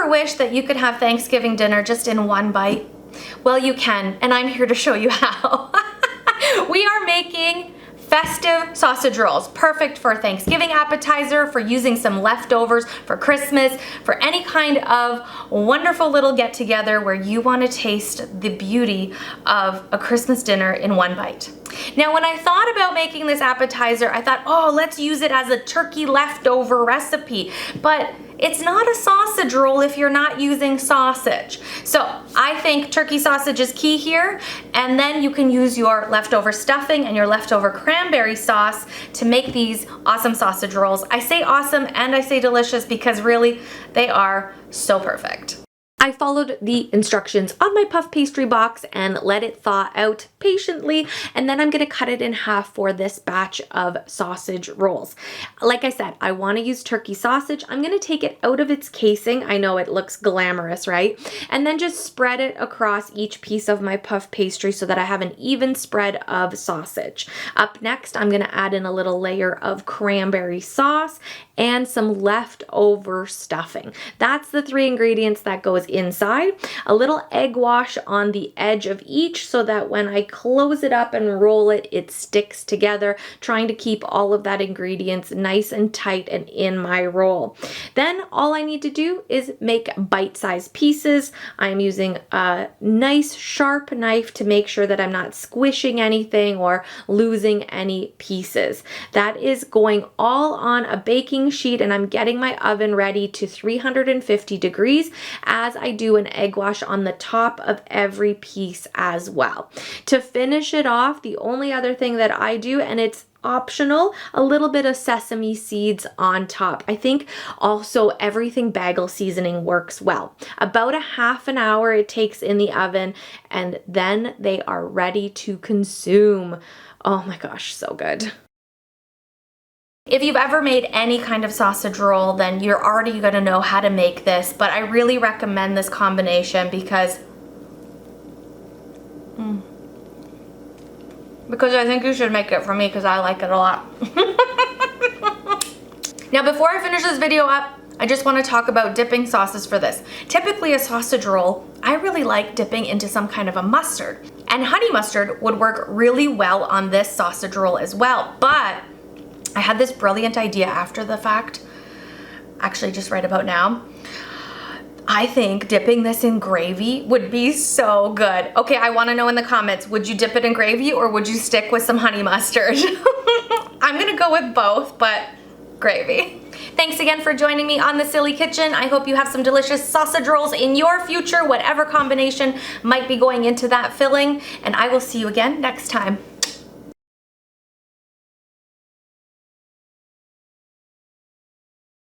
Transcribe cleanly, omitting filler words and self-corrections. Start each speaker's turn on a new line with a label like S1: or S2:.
S1: wish that you could have Thanksgiving dinner just in one bite? Well, you can, and I'm here to show you how. We are making festive sausage rolls, perfect for a Thanksgiving appetizer, for using some leftovers for Christmas, for any kind of wonderful little get-together where you want to taste the beauty of a Christmas dinner in one bite. Now, when I thought about making this appetizer, I thought, oh, let's use it as a turkey leftover recipe, but it's not a sausage roll if you're not using sausage. So I think turkey sausage is key here, and then you can use your leftover stuffing and your leftover cranberry sauce to make these awesome sausage rolls. I say awesome and I say delicious because really they are so perfect. I followed the instructions on my puff pastry box and let it thaw out patiently, and then I'm gonna cut it in half for this batch of sausage rolls. Like I said, I wanna use turkey sausage. I'm gonna take it out of its casing. I know it looks glamorous, right? And then just spread it across each piece of my puff pastry so that I have an even spread of sausage. Up next, I'm gonna add in a little layer of cranberry sauce and some leftover stuffing. That's the 3 ingredients that goes inside. A little egg wash on the edge of each so that when I close it up and roll it, it sticks together, trying to keep all of that ingredients nice and tight and in my roll. Then all I need to do is make bite-sized pieces. I'm using a nice sharp knife to make sure that I'm not squishing anything or losing any pieces. That is going all on a baking sheet, and I'm getting my oven ready to 350 degrees as I do an egg wash on the top of every piece as well. To finish it off, the only other thing that I do, and it's optional, a little bit of sesame seeds on top. I think also everything bagel seasoning works well. About a half an hour it takes in the oven, and then they are ready to consume. Oh my gosh, so good. If you've ever made any kind of sausage roll, then you're already gonna know how to make this, but I really recommend this combination because I think you should make it for me because I like it a lot. Now, before I finish this video up, I just want to talk about dipping sauces for this. Typically a sausage roll, I really like dipping into some kind of a mustard, and honey mustard would work really well on this sausage roll as well, but I had this brilliant idea after the fact, actually just right about now. I think dipping this in gravy would be so good. Okay, I wanna know in the comments, would you dip it in gravy or would you stick with some honey mustard? I'm gonna go with both, but gravy. Thanks again for joining me on The Silly Kitchen. I hope you have some delicious sausage rolls in your future, whatever combination might be going into that filling, and I will see you again next time.